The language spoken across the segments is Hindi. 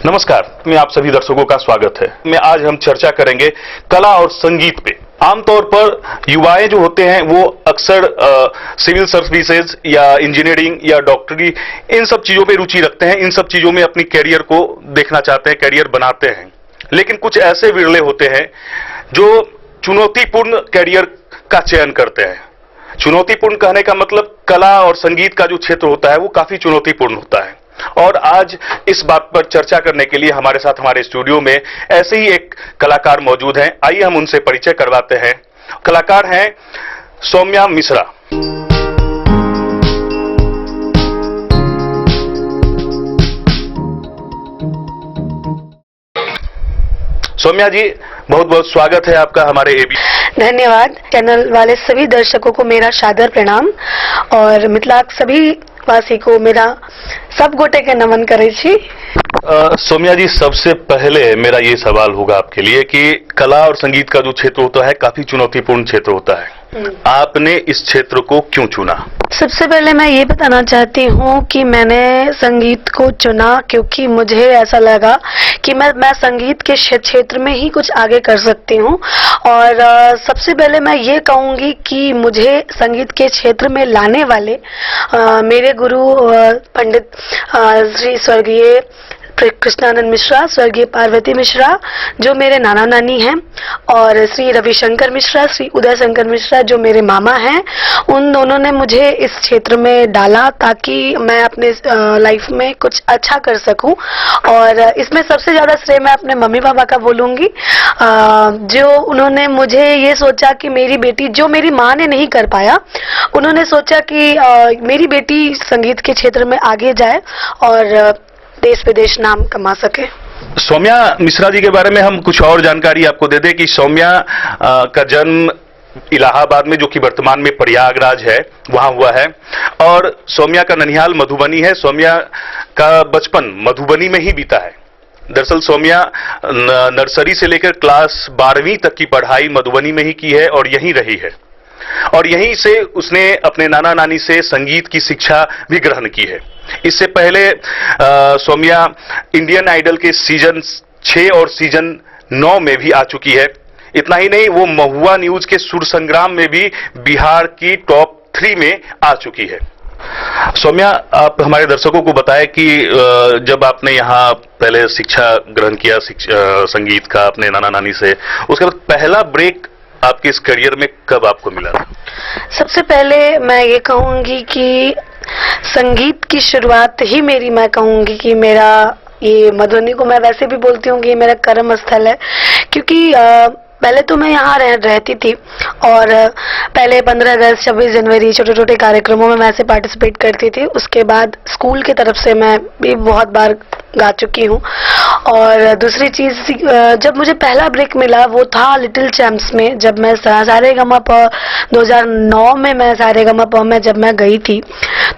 नमस्कार, मैं आप सभी दर्शकों का स्वागत है। मैं आज हम चर्चा करेंगे कला और संगीत पे। आमतौर पर युवाएं जो होते हैं वो अक्सर सिविल सर्विसेज या इंजीनियरिंग या डॉक्टरी इन सब चीजों पे रुचि रखते हैं, इन सब चीजों में अपनी कैरियर को देखना चाहते हैं, कैरियर बनाते हैं। लेकिन कुछ ऐसे विरले होते हैं जो चुनौतीपूर्ण कैरियर का चयन करते हैं। चुनौतीपूर्ण कहने का मतलब कला और संगीत का जो क्षेत्र होता है वो काफी चुनौतीपूर्ण होता है। और आज इस बात पर चर्चा करने के लिए हमारे साथ हमारे स्टूडियो में ऐसे ही एक कलाकार मौजूद हैं। आइए हम उनसे परिचय करवाते हैं। कलाकार हैं सौम्या मिश्रा। सौम्या जी, बहुत बहुत स्वागत है आपका हमारे एबी। धन्यवाद। चैनल वाले सभी दर्शकों को मेरा सादर प्रणाम और मिथिलाक सभी वासी को मेरा सब गोटे के नमन करे छी। सौम्या जी, सबसे पहले मेरा ये सवाल होगा आपके लिए कि कला और संगीत का जो क्षेत्र होता है काफी चुनौतीपूर्ण क्षेत्र होता है। आपने इस क्षेत्र को क्यों चुना? सबसे पहले मैं ये बताना चाहती हूँ कि मैंने संगीत को चुना क्योंकि मुझे ऐसा लगा कि मैं संगीत के क्षेत्र में ही कुछ आगे कर सकती हूँ। और सबसे पहले मैं ये कहूँगी कि मुझे संगीत के क्षेत्र में लाने वाले मेरे गुरु पंडित श्री स्वर्गीय कृष्णानंद मिश्रा, स्वर्गीय पार्वती मिश्रा जो मेरे नाना नानी हैं, और श्री रविशंकर मिश्रा, श्री उदय शंकर मिश्रा जो मेरे मामा हैं, उन दोनों ने मुझे इस क्षेत्र में डाला ताकि मैं अपने लाइफ में कुछ अच्छा कर सकूं। और इसमें सबसे ज्यादा श्रेय मैं अपने मम्मी पापा का बोलूंगी, जो उन्होंने मुझे ये सोचा कि मेरी बेटी, जो मेरी माँ ने नहीं कर पाया, उन्होंने सोचा कि मेरी बेटी संगीत के क्षेत्र में आगे जाए और देश विदेश नाम कमा सके। सौम्या मिश्रा जी के बारे में हम कुछ और जानकारी आपको दे दें कि सौम्या का जन्म इलाहाबाद में, जो कि वर्तमान में प्रयागराज है, वहां हुआ है। और सौम्या का ननिहाल मधुबनी है। सौम्या का बचपन मधुबनी में ही बीता है। दरअसल सौम्या नर्सरी से लेकर क्लास 12वीं तक की पढ़ाई मधुबनी में ही की है और यहीं रही है। और यहीं से उसने अपने नाना नानी से संगीत की शिक्षा भी ग्रहण की है। इससे पहले सौम्या इंडियन आइडल के सीजन 6 और सीजन 9 में भी आ चुकी है। इतना ही नहीं, वो महुआ न्यूज के सुर संग्राम में भी बिहार की टॉप 3 में आ चुकी है। सौम्या, आप हमारे दर्शकों को बताएं कि जब आपने यहाँ पहले शिक्षा ग्रहण किया संगीत का अपने नाना नानी से, उसके बाद पहला ब्रेक आपके इस करियर में कब आपको मिला था? सबसे पहले मैं ये कहूँगी कि संगीत की शुरुआत ही मेरी, मैं कहूँगी कि मेरा ये मधुबनी को मैं वैसे भी बोलती हूँ कि ये मेरा कर्म स्थल है। क्योंकि पहले तो मैं यहाँ रहती थी और पहले 15 अगस्त 26 जनवरी छोटे छोटे कार्यक्रमों में मैं ऐसे पार्टिसिपेट करती थी। उसके बाद स्कूल की तरफ से मैं भी बहुत बार गा चुकी हूँ। और दूसरी चीज, जब मुझे पहला ब्रेक मिला वो था लिटिल चैम्प्स में, जब मैं सारेगामापा 2009 में मैं सारेगामापा में जब मैं गई थी,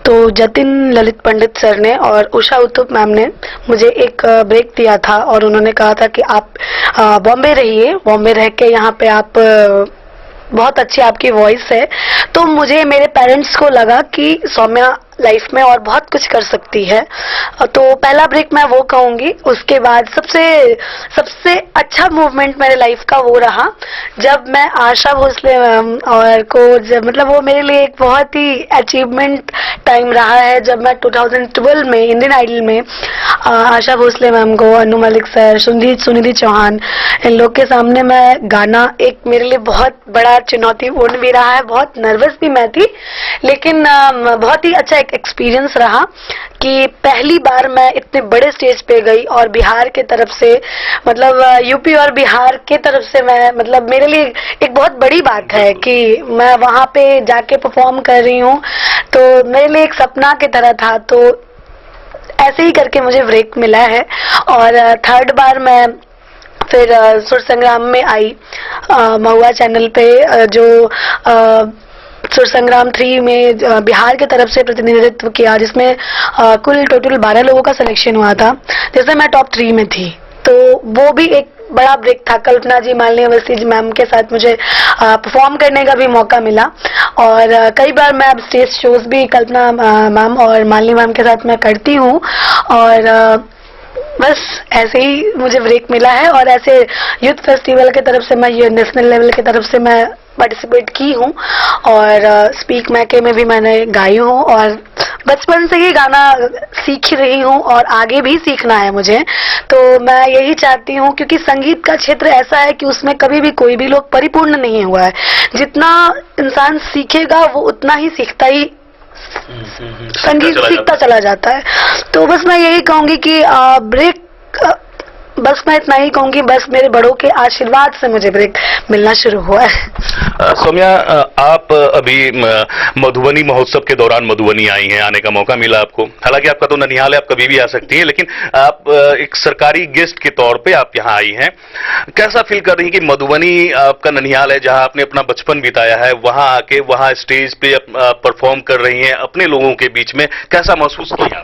तो जतिन ललित पंडित सर ने और उषा उत्तुप मैम ने मुझे एक ब्रेक दिया था और उन्होंने कहा था कि आप बॉम्बे रहिए, बॉम्बे रह के यहाँ पे आप बहुत अच्छी आपकी वॉइस है। तो मुझे, मेरे पेरेंट्स को लगा कि सौम्या लाइफ में और बहुत कुछ कर सकती है। तो पहला ब्रेक मैं वो कहूँगी। उसके बाद सबसे अच्छा मूवमेंट मेरे लाइफ का वो रहा जब मैं आशा भोसले मैम और को, मतलब वो मेरे लिए एक बहुत ही अचीवमेंट टाइम रहा है जब मैं 2012 में इंडियन आइडल में आशा भोसले मैम को, अनु मलिक सर, सुनिधि चौहान, इन लोग के सामने मैं गाना एक मेरे लिए बहुत बड़ा चुनौतीपूर्ण भी रहा है। बहुत नर्वस भी मैं थी, लेकिन बहुत ही अच्छा एक्सपीरियंस रहा कि पहली बार मैं इतने बड़े स्टेज पे गई और बिहार के तरफ से, मतलब यूपी और बिहार के तरफ से मैं, मतलब मेरे लिए एक बहुत बड़ी बात है कि मैं वहां पे जाके परफॉर्म कर रही हूँ। तो मेरे लिए एक सपना की तरह था। तो ऐसे ही करके मुझे ब्रेक मिला है। और थर्ड बार मैं फिर सुर संग्राम में आई महुआ चैनल पे, जो सुर संग्राम 3 में बिहार की तरफ से प्रतिनिधित्व किया, जिसमें कुल टोटल 12 लोगों का सिलेक्शन हुआ था, जिसमें मैं टॉप 3 में थी। तो वो भी एक बड़ा ब्रेक था। कल्पना जी, मालिनी अवस्थी जी मैम के साथ मुझे परफॉर्म करने का भी मौका मिला। और कई बार मैं अब स्टेज शोज भी कल्पना मैम और मालिनी मैम के साथ मैं करती हूँ। और बस ऐसे ही मुझे ब्रेक मिला है और ऐसे यूथ फेस्टिवल की तरफ से मैं ये नेशनल लेवल की तरफ से मैं पार्टिसिपेट की हूँ और स्पीक मैके में भी मैंने गाई हूँ और बचपन से ही गाना सीख रही हूँ और आगे भी सीखना है मुझे। तो मैं यही चाहती हूँ क्योंकि संगीत का क्षेत्र ऐसा है कि उसमें कभी भी कोई भी लोग परिपूर्ण नहीं हुआ है। जितना इंसान सीखेगा वो उतना ही सीखता ही संगीत सीखता चला जाता है। तो बस मैं यही कहूंगी कि ब्रेक बस मैं इतना ही कहूंगी, बस मेरे बड़ों के आशीर्वाद से मुझे ब्रेक मिलना शुरू हुआ है। सौम्या, आप अभी मधुबनी महोत्सव के दौरान मधुबनी आई हैं, आने का मौका मिला आपको। हालांकि आपका तो ननिहाल है, आप कभी भी आ सकती हैं, लेकिन आप एक सरकारी गेस्ट के तौर पे आप यहाँ आई हैं। कैसा फील कर रही हैं कि मधुबनी आपका ननिहाल है, जहां आपने अपना बचपन बिताया है, वहां आके वहां स्टेज पे परफॉर्म कर रही हैं अपने लोगों के बीच में, कैसा महसूस किया?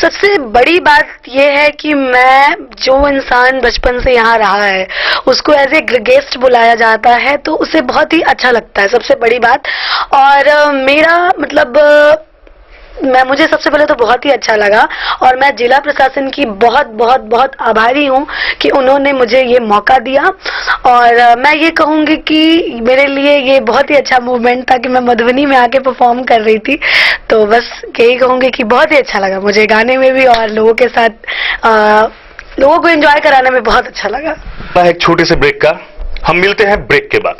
सबसे बड़ी बात यह है कि मैं जो इंसान बचपन से यहाँ रहा है उसको एज ए गेस्ट बुलाया जाता है तो उसे बहुत ही अच्छा लगता है, सबसे बड़ी बात। और मेरा मतलब मुझे सबसे पहले तो बहुत ही अच्छा लगा और मैं जिला प्रशासन की बहुत बहुत बहुत आभारी हूँ कि उन्होंने मुझे ये मौका दिया। और मैं ये कहूँगी कि मेरे लिए ये बहुत ही अच्छा मूवमेंट था कि मैं मधुबनी में आके परफॉर्म कर रही थी। तो बस यही कहूँगी कि बहुत ही अच्छा लगा मुझे गाने में भी और लोगों के साथ लोगों को एंजॉय कराने में बहुत अच्छा लगा। एक छोटे से ब्रेक का, हम मिलते हैं ब्रेक के बाद।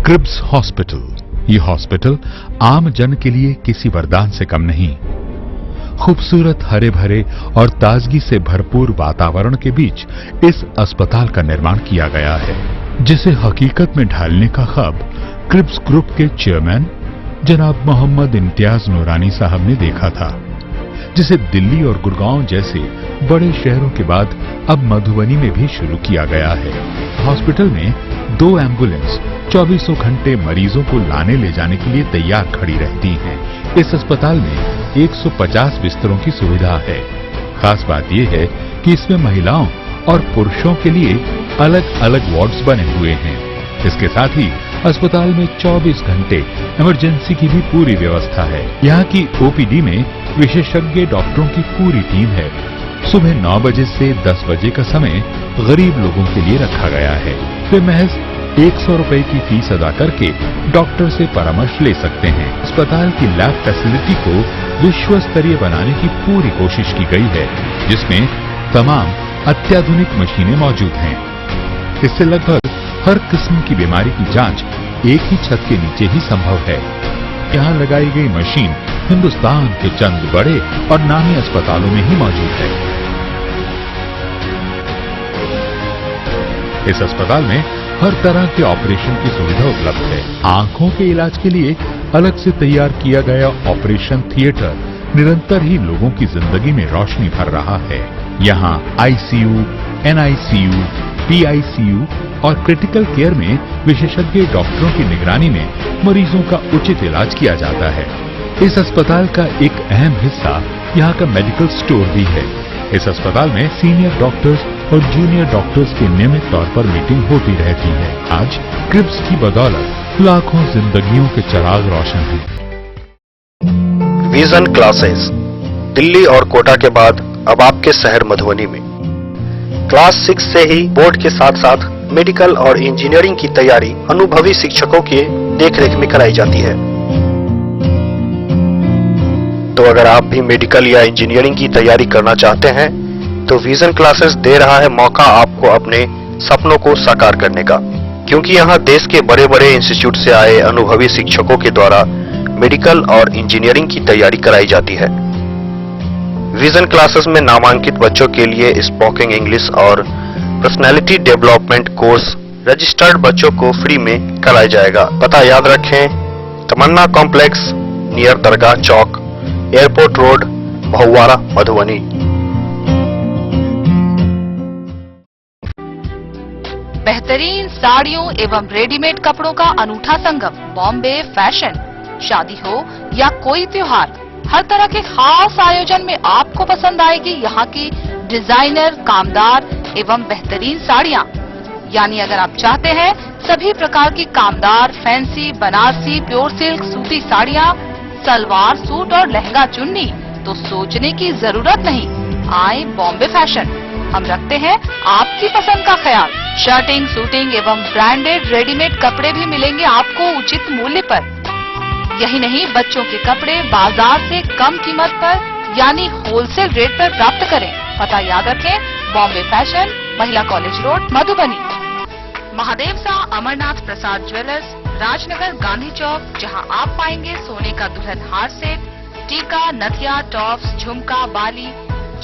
क्रिब्स हॉस्पिटल, ये हॉस्पिटल आम जन के लिए किसी वरदान से कम नहीं। खूबसूरत हरे भरे और ताजगी से भरपूर वातावरण के बीच इस अस्पताल का निर्माण किया गया है, जिसे हकीकत में ढालने का ख्वाब क्रिब्स ग्रुप के चेयरमैन जनाब मोहम्मद इम्तियाज नूरानी साहब ने देखा था, जिसे दिल्ली और गुड़गांव जैसे बड़े शहरों के बाद अब मधुबनी में भी शुरू किया गया है। हॉस्पिटल में 2 एम्बुलेंस 24 घंटे मरीजों को लाने ले जाने के लिए तैयार खड़ी रहती हैं। इस अस्पताल में 150 बिस्तरों की सुविधा है। खास बात यह है कि इसमें महिलाओं और पुरुषों के लिए अलग अलग वार्ड्स बने हुए हैं। इसके साथ ही अस्पताल में 24 घंटे इमरजेंसी की भी पूरी व्यवस्था है। यहाँ की ओपीडी में विशेषज्ञ डॉक्टरों की पूरी टीम है। सुबह 9 बजे से 10 बजे का समय गरीब लोगों के लिए रखा गया है। वे महज 100 रुपए की फीस अदा करके डॉक्टर से परामर्श ले सकते हैं। अस्पताल की लैब फैसिलिटी को विश्व स्तरीय बनाने की पूरी कोशिश की गई है, जिसमें तमाम अत्याधुनिक मशीनें मौजूद हैं। इससे लगभग हर किस्म की बीमारी की जांच एक ही छत के नीचे ही संभव है। यहाँ लगाई गई मशीन हिंदुस्तान के चंद बड़े और नामी अस्पतालों में ही मौजूद है। इस अस्पताल में हर तरह के ऑपरेशन की सुविधा उपलब्ध है। आंखों के इलाज के लिए अलग से तैयार किया गया ऑपरेशन थिएटर निरंतर ही लोगों की जिंदगी में रोशनी भर रहा है। यहाँ आईसीयू, एनआईसीयू, पीआईसीयू और क्रिटिकल केयर में विशेषज्ञ डॉक्टरों की निगरानी में मरीजों का उचित इलाज किया जाता है। इस अस्पताल का एक अहम हिस्सा यहाँ का मेडिकल स्टोर भी है। इस अस्पताल में सीनियर डॉक्टर्स और जूनियर डॉक्टर्स की नियमित तौर पर मीटिंग होती रहती है। आज क्रिब्स की बदौलत लाखों जिंदगियों के चिराग रोशन हैं। विजन क्लासेस दिल्ली और कोटा के बाद अब आपके शहर मधुबनी में क्लास 6 से ही बोर्ड के साथ साथ मेडिकल और इंजीनियरिंग की तैयारी अनुभवी शिक्षकों के देखरेख में कराई जाती है। तो अगर आप भी मेडिकल या इंजीनियरिंग की तैयारी करना चाहते हैं तो विजन क्लासेस दे रहा है मौका आपको अपने सपनों को साकार करने का, क्योंकि यहाँ देश के बड़े बड़े इंस्टीट्यूट से आए अनुभवी शिक्षकों के द्वारा मेडिकल और इंजीनियरिंग की तैयारी कराई जाती है। विजन क्लासेस में नामांकित बच्चों के लिए स्पोकन इंग्लिश और पर्सनालिटी डेवलपमेंट कोर्स रजिस्टर्ड बच्चों को फ्री में कराया जाएगा। पता याद रखें, तमन्ना कॉम्प्लेक्स नियर दरगाह चौक, एयरपोर्ट रोड, बहुवारा, मधुबनी। बेहतरीन साड़ियों एवं रेडीमेड कपड़ों का अनूठा संगम बॉम्बे फैशन। शादी हो या कोई त्योहार, हर तरह के खास आयोजन में आपको पसंद आएगी यहाँ की डिजाइनर, कामदार एवं बेहतरीन साड़ियाँ। यानी अगर आप चाहते हैं सभी प्रकार की कामदार, फैंसी, बनारसी, प्योर सिल्क, सूती साड़ियाँ, सलवार सूट और लहंगा चुन्नी, तो सोचने की जरूरत नहीं, आए बॉम्बे फैशन। हम रखते हैं आपकी पसंद का ख्याल। शर्टिंग, सूटिंग एवं ब्रांडेड रेडीमेड कपड़े भी मिलेंगे आपको उचित मूल्य पर। यही नहीं, बच्चों के कपड़े बाजार से कम कीमत पर यानी होलसेल रेट पर प्राप्त करें। पता याद रखें, बॉम्बे फैशन, महिला कॉलेज रोड, मधुबनी। महादेव शाह अमरनाथ प्रसाद ज्वेलर्स, राजनगर, गांधी चौक, जहां आप पाएंगे सोने का दुल्हन हार सेट, टीका, नथिया, टॉप्स, झुमका, बाली,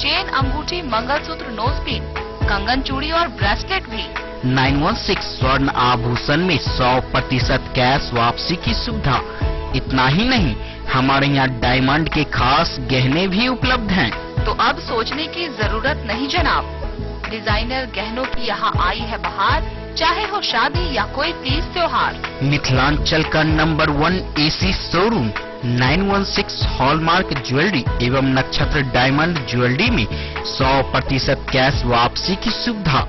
चेन, अंगूठी, मंगलसूत्र, नोजपिन, कंगन, चूड़ी और ब्रेसलेट भी। 916 स्वर्ण आभूषण में 100% कैश वापसी की सुविधा। इतना ही नहीं, हमारे यहाँ डायमंड के खास गहने भी उपलब्ध हैं। तो अब सोचने की जरूरत नहीं जनाब, डिजाइनर गहनों की यहाँ आई है बहार। चाहे हो शादी या कोई तीज त्योहार, मिथिलांचल का number 1 AC showroom 916 hallmark jewellery एवं नक्षत्र डायमंड ज्वेलरी में 100% कैश वापसी की सुविधा।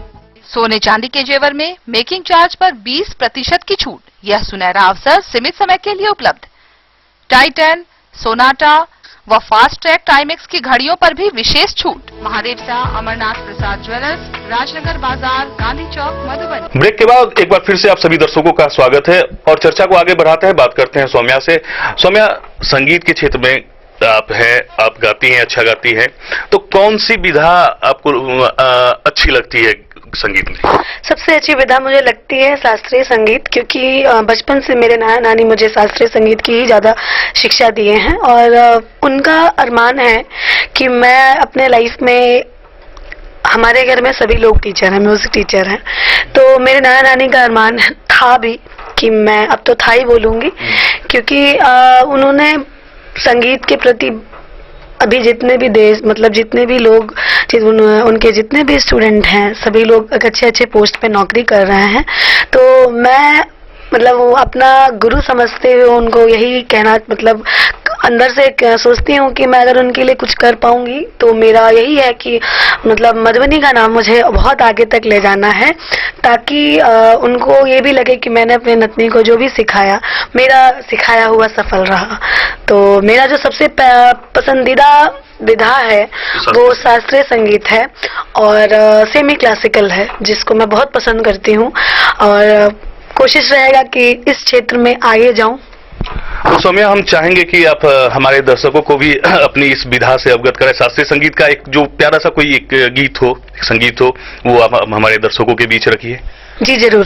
सोने चांदी के जेवर में मेकिंग चार्ज पर 20% की छूट। यह सुनहरा अवसर सीमित समय के लिए उपलब्ध। टाइटन, सोनाटा व फास्ट ट्रैक टाइमेक्स की घड़ियों पर भी विशेष छूट। महादेव शाह अमरनाथ प्रसाद ज्वेलर्स, राजनगर बाजार, गांधी चौक, मधुबनी। ब्रेक के बाद एक बार फिर से आप सभी दर्शकों का स्वागत है और चर्चा को आगे बढ़ाते हैं। बात करते हैं सौम्या से। सौम्या, संगीत के क्षेत्र में आप हैं, आप गाती हैं, अच्छा गाती हैं, तो कौन सी विधा आपको अच्छी लगती है संगीत में? सबसे अच्छी विधा मुझे लगती है शास्त्रीय संगीत, क्योंकि बचपन से मेरे नाना नानी मुझे शास्त्रीय संगीत की ही ज्यादा शिक्षा दिए हैं और उनका अरमान है कि मैं अपने लाइफ में, हमारे घर में सभी लोग टीचर हैं, म्यूजिक टीचर हैं, तो मेरे नाना नानी का अरमान था भी कि मैं, अब तो था ही बोलूंगी, क्योंकि उन्होंने संगीत के प्रति अभी जितने भी देश, मतलब जितने भी लोग, उनके जितने भी स्टूडेंट हैं, सभी लोग अच्छे अच्छे पोस्ट पे नौकरी कर रहे हैं। तो मैं मतलब वो अपना गुरु समझते हुए उनको यही कहना, मतलब अंदर से सोचती हूँ कि मैं अगर उनके लिए कुछ कर पाऊंगी तो मेरा यही है कि मतलब मधुबनी का नाम मुझे बहुत आगे तक ले जाना है, ताकि उनको ये भी लगे कि मैंने अपने नतनी को जो भी सिखाया, मेरा सिखाया हुआ सफल रहा। तो मेरा जो सबसे पसंदीदा विधा है वो शास्त्रीय संगीत है और सेमी क्लासिकल है, जिसको मैं बहुत पसंद करती हूँ और कोशिश रहेगा कि इस क्षेत्र में आगे जाऊं। तो सौम्या, हम चाहेंगे कि आप हमारे दर्शकों को भी अपनी इस विधा से अवगत करें। शास्त्रीय संगीत का एक जो प्यारा सा कोई एक गीत हो, एक संगीत हो, वो आप हमारे दर्शकों के बीच रखिए। जी जरूर।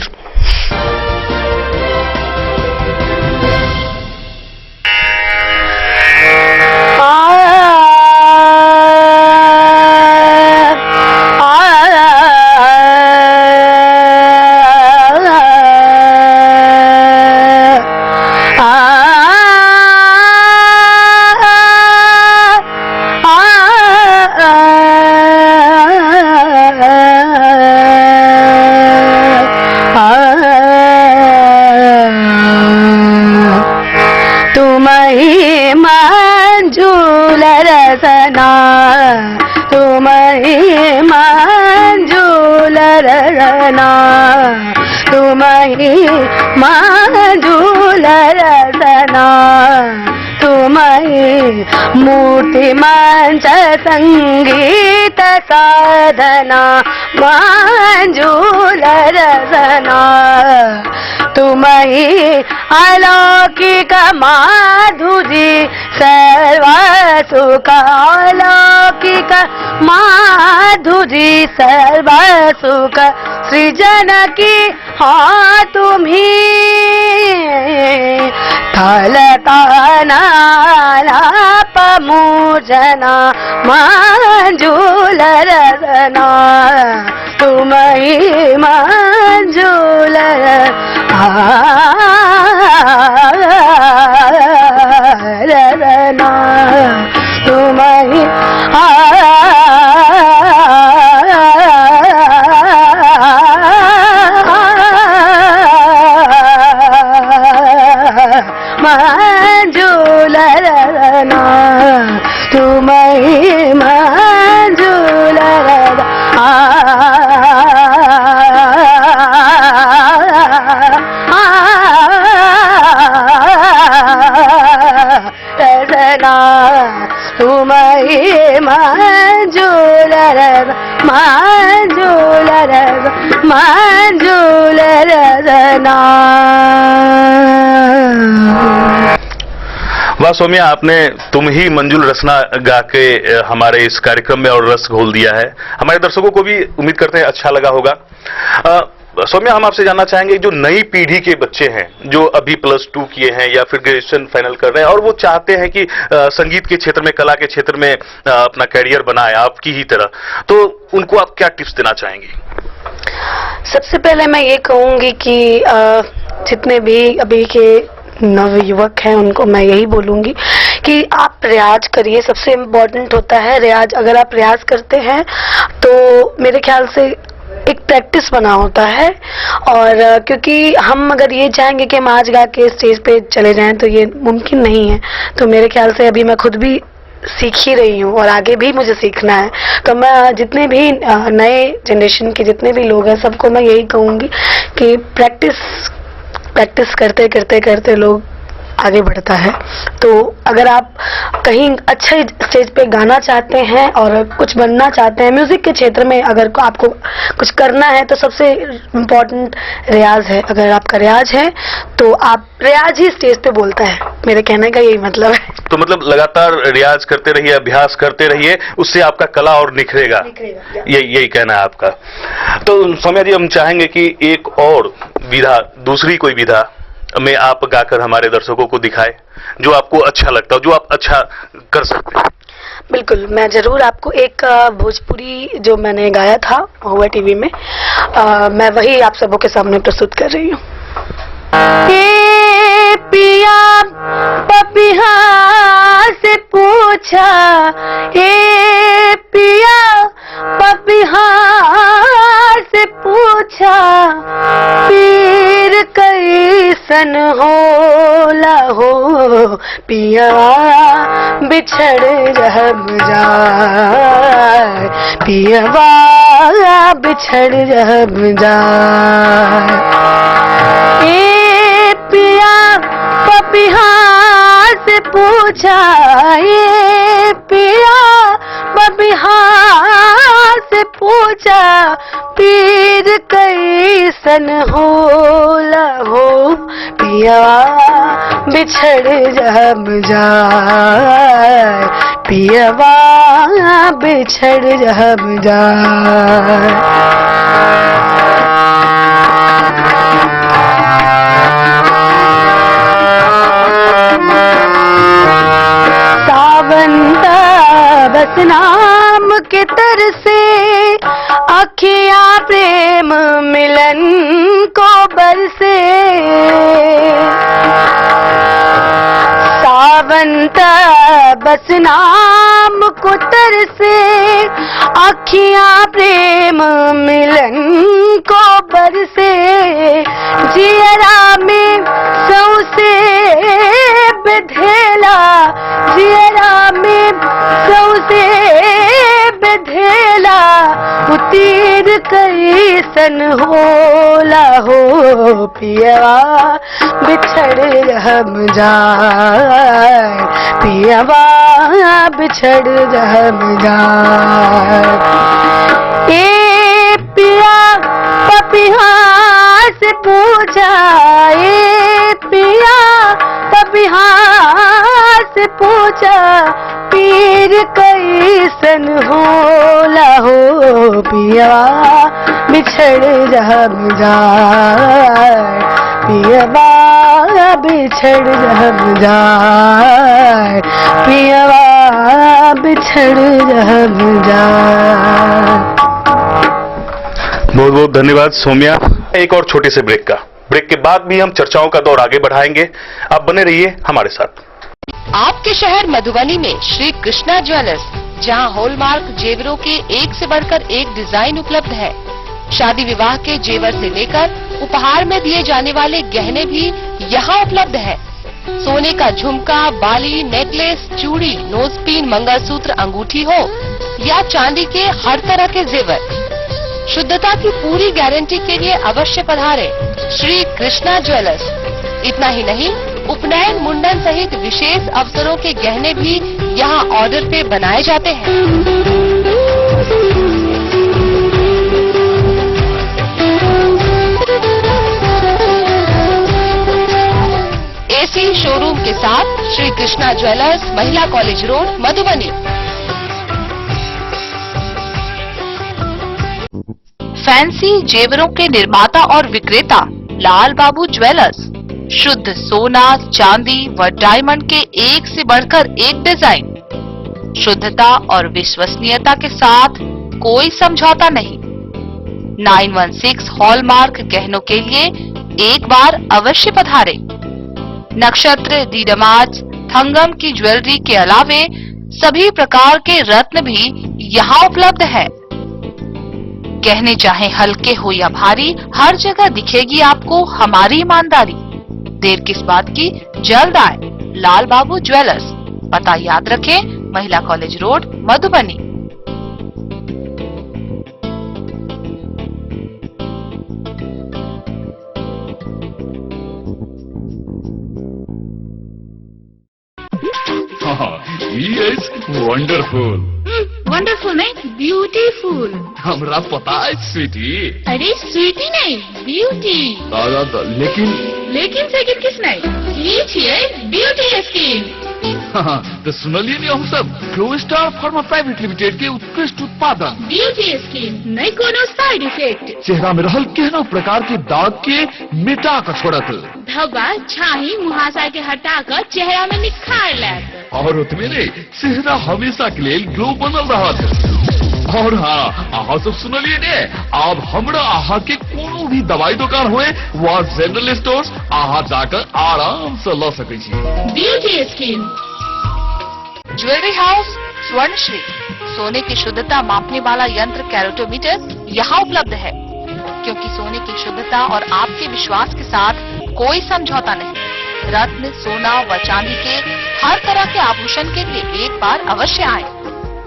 मूर्ति मंच संगीत साधना मंजूल रचना, तुम्ही अलौकिक माधुरी सर्वसुख, अलौकिक माधुरी सर्वसुख सृजन की हाँ तुम्ही, थल कानालाप मूर्जना मंजूल रचना, तुम्ही मंजूल रचना, तुम्ही मंजूल रचना, तुम्ही मंजूल रचना, तुम्ही मंजूला रजा मंजूला रजा मंजूला रजना। वाह सौम्या, आपने तुम ही मंजुल रचना गा के हमारे इस कार्यक्रम में और रस घोल दिया है। हमारे दर्शकों को भी उम्मीद करते हैं अच्छा लगा होगा। सौम्या, हम आपसे जानना चाहेंगे, जो नई पीढ़ी के बच्चे हैं जो अभी +2 किए हैं या फिर ग्रेजुएशन फाइनल कर रहे हैं और वो चाहते हैं कि संगीत के क्षेत्र में, कला के क्षेत्र में अपना कैरियर बनाए आपकी ही तरह, तो उनको आप क्या टिप्स देना चाहेंगी? सबसे पहले मैं ये कहूंगी कि जितने भी अभी के नवयुवक हैं उनको मैं यही बोलूंगी कि आप रियाज करिए। सबसे इम्पोर्टेंट होता है रियाज। अगर आप रियाज करते हैं तो मेरे ख्याल से एक प्रैक्टिस बना होता है, और क्योंकि हम अगर ये चाहेंगे कि हम आज गा के स्टेज पे चले जाएं तो ये मुमकिन नहीं है। तो मेरे ख्याल से अभी मैं खुद भी सीख ही रही हूँ और आगे भी मुझे सीखना है। तो मैं जितने भी नए जनरेशन के जितने भी लोग हैं सबको मैं यही कहूँगी कि प्रैक्टिस करते करते करते लोग आगे बढ़ता है। तो अगर आप कहीं अच्छे स्टेज पे गाना चाहते हैं और कुछ बनना चाहते हैं म्यूजिक के क्षेत्र में, अगर आपको कुछ करना है तो सबसे इम्पोर्टेंट रियाज है। अगर आपका रियाज है तो आप रियाज ही स्टेज पे बोलता है, मेरे कहने का यही मतलब है। तो मतलब लगातार रियाज करते रहिए, अभ्यास करते रहिए, उससे आपका कला और निखरेगा, यही कहना है आपका। तो सौम्या जी, हम चाहेंगे कि एक और विधा, दूसरी कोई विधा में आप गाकर हमारे दर्शकों को दिखाए जो आपको अच्छा लगता हो, जो आप अच्छा कर सकते हैं। बिल्कुल, मैं जरूर आपको एक भोजपुरी जो मैंने गाया था हुआ टीवी में, मैं वही आप सबों के सामने प्रस्तुत कर रही हूँ। पिया पपिहा से पूछा, ए पिया पपिहा से पूछा, पीर कैसन होला हो, पिया बिछड़ जब जाए, पियवा बिछड़ जब जाए। ए पिया पपिहा से पूछा, ये पिया पपिहा से पूछा, पीर कैसन होला हो, पिया बिछड़ जब जाए, पियवा बिछड़ जब जाए। बस नाम के तरसे अखियां प्रेम मिलन को बरसे, सावंत बस नाम को तरसे अखियां प्रेम मिलन को बरसे, जियरा में सौसे बेधेला, जियरा में सौसे बेधेला, उतीर कैसन होला हो, पियवा बिछड़ जब जाए, पियवा बिछड़ जब जाए। ए पिया पपिहा से पूछा, ए पिया पपिहा से पूछा, पीर कैसन होला हो, पियवा बिछड़ जब जाए, पियवा बिछड़ जब जाए, पियवा बिछड़ जब जाए। बहुत बहुत धन्यवाद सौम्या। एक और छोटे से ब्रेक के बाद भी हम चर्चाओं का दौर आगे बढ़ाएंगे। आप बने रहिए हमारे साथ। आपके शहर मधुबनी में श्री कृष्णा ज्वेलर्स, जहां हॉलमार्क जेवरों के एक से बढ़कर एक डिजाइन उपलब्ध है। शादी विवाह के जेवर से लेकर उपहार में दिए जाने वाले गहने भी यहां उपलब्ध है। सोने का झुमका, बाली, नेकलेस, चूड़ी, नोजपिन, मंगलसूत्र, अंगूठी हो या चांदी के हर तरह के जेवर, शुद्धता की पूरी गारंटी के लिए अवश्य पधारें श्री कृष्णा ज्वेलर्स। इतना ही नहीं, उपनयन, मुंडन सहित विशेष अवसरों के गहने भी यहाँ ऑर्डर पे बनाए जाते हैं। एसी शोरूम के साथ श्री कृष्णा ज्वेलर्स, महिला कॉलेज रोड, मधुबनी। फैंसी जेवरों के निर्माता और विक्रेता लाल बाबू ज्वेलर्स। शुद्ध सोना, चांदी व डायमंड के एक से बढ़कर एक डिजाइन। शुद्धता और विश्वसनीयता के साथ कोई समझौता नहीं। 916 हॉलमार्क गहनों के लिए एक बार अवश्य पधारें। नक्षत्र, डीडमाच, थंगम की ज्वेलरी के अलावे सभी प्रकार के रत्न भी यहाँ उपलब्ध है। गहने चाहे हल्के हो या भारी, हर जगह दिखेगी आपको हमारी ईमानदारी। देर किस बात की, जल्द आए। लाल बाबू ज्वेलर्स, पता याद रखें, महिला college road, Madhubani. Yes, wonderful. Wonderful नहीं, ब्यूटीफुल। हमरा पता है स्वीटी। अरे स्वीटी नहीं, ब्यूटी। दादा लेकिन सेकंड किस नहीं, ये छिए ब्यूटी स्किन। तो सुनलिए नहीं हम सब glow star pharma private limited के उत्कृष्ट उत्पादन ब्यूटी स्किन नहीं कोनो साइड इफेक्ट। चेहरा में रहल केहनो प्रकार के दाग के मिटा कर छोड़त। धब्बा, छाही, मुहासा के हटा कर चेहरा में निखार लात। और उतने नहीं, चेहरा हमेशा के लिए ग्लो बनल रहत। और हाँ, आहा सब सुनलिए ने, अब हमरा आहा के कोनो भी दवाई दुकान होए वा जनरल स्टोर्स आहा जाकर आराम से ला सकै छी। Beauty skin. Jewellery house Swarnashree, सोने की शुद्धता मापने वाला यंत्र कैरोटोमीटर यहाँ उपलब्ध है। क्योंकि सोने की शुद्धता और आपके विश्वास के साथ कोई समझौता नहीं। रत्न, सोना व चांदी के हर तरह के आभूषण के लिए एक बार अवश्य आए।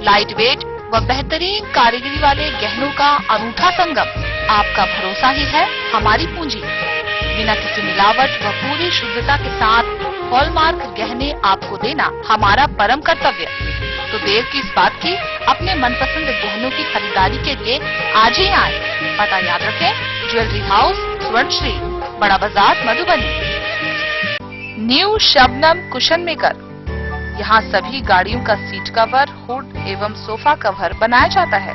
लाइट वेट व बेहतरीन कारीगरी वाले गहनों का अनूठा संगम। आपका भरोसा ही है हमारी पूंजी। बिना किसी मिलावट व पूरी शुद्धता के साथ हॉलमार्क गहने आपको देना हमारा परम कर्तव्य। तो देर की इस बात की, अपने मनपसंद गहनों की खरीदारी के लिए आज ही आए। पता याद रखें, ज्वेलरी हाउस स्वर्णश्री, बड़ा बाजार, Madhubani. New Shabnam cushion maker, यहाँ सभी गाड़ियों का सीट कवर, हुड एवं सोफा कवर बनाया जाता है।